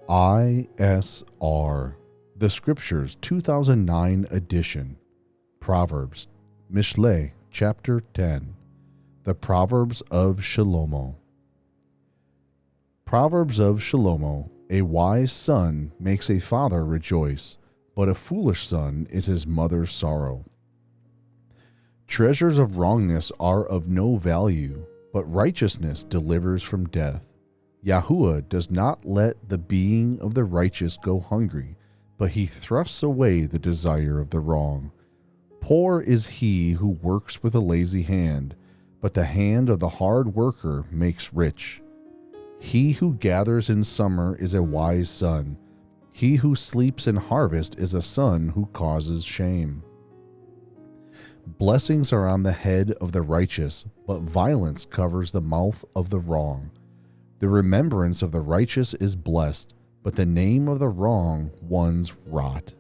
ISR, the Scriptures 2009 edition, Proverbs, Mishle, chapter 10, the Proverbs of Shlomo. Proverbs of Shlomo, a wise son makes a father rejoice, but a foolish son is his mother's sorrow. Treasures of wrongness are of no value, but righteousness delivers from death. Yahuwah does not let the being of the righteous go hungry, but he thrusts away the desire of the wrong. Poor is he who works with a lazy hand, but the hand of the hard worker makes rich. He who gathers in summer is a wise son. He who sleeps in harvest is a son who causes shame. Blessings are on the head of the righteous, but violence covers the mouth of the wrong. The remembrance of the righteous is blessed, but the name of the wrong ones rot.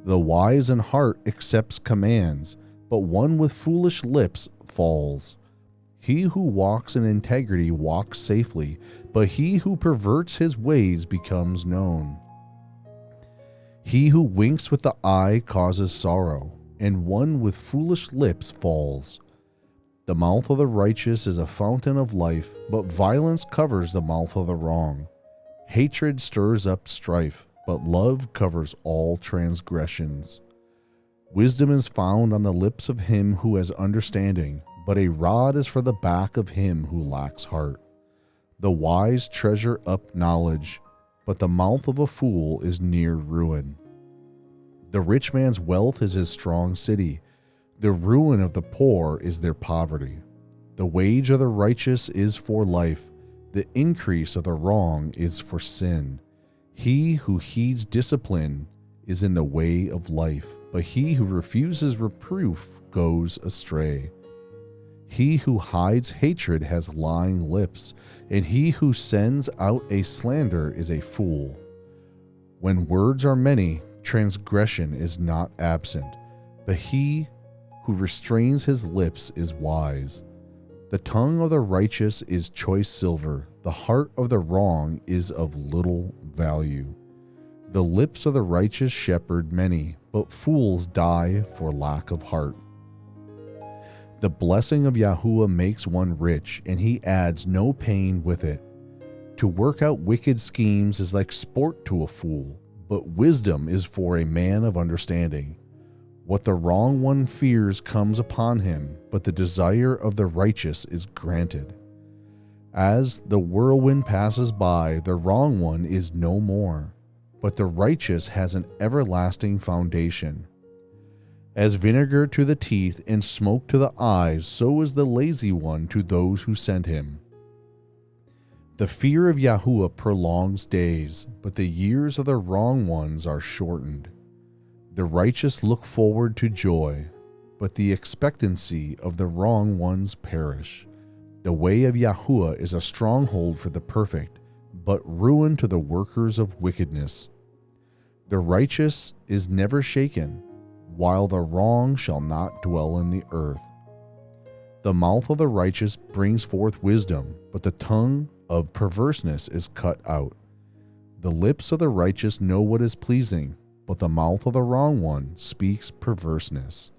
The wise in heart accepts commands, but one with foolish lips falls. He who walks in integrity walks safely, but he who perverts his ways becomes known. He who winks with the eye causes sorrow, and one with foolish lips falls. The mouth of the righteous is a fountain of life, but violence covers the mouth of the wrong. Hatred stirs up strife, but love covers all transgressions. Wisdom is found on the lips of him who has understanding, but a rod is for the back of him who lacks heart. The wise treasure up knowledge, but the mouth of a fool is near ruin. The rich man's wealth is his strong city. The ruin of the poor is their poverty. The wage of the righteous is for life. The increase of the wrong is for sin. He who heeds discipline is in the way of life, but he who refuses reproof goes astray. He who hides hatred has lying lips, and he who sends out a slander is a fool. When words are many, transgression is not absent, but he who restrains his lips is wise. The tongue of the righteous is choice silver, the heart of the wrong is of little value. The lips of the righteous shepherd many, but fools die for lack of heart. The blessing of Yahuwah makes one rich, and he adds no pain with it. To work out wicked schemes is like sport to a fool, but wisdom is for a man of understanding. What the wrong one fears comes upon him, but the desire of the righteous is granted. As the whirlwind passes by, the wrong one is no more, but the righteous has an everlasting foundation. As vinegar to the teeth and smoke to the eyes, so is the lazy one to those who send him. The fear of Yahuwah prolongs days, but the years of the wrong ones are shortened. The righteous look forward to joy, but the expectancy of the wrong ones perish. The way of Yahuwah is a stronghold for the perfect, but ruin to the workers of wickedness. The righteous is never shaken, while the wrong shall not dwell in the earth. The mouth of the righteous brings forth wisdom, but the tongue of perverseness is cut out. The lips of the righteous know what is pleasing, but the mouth of the wrong one speaks perverseness.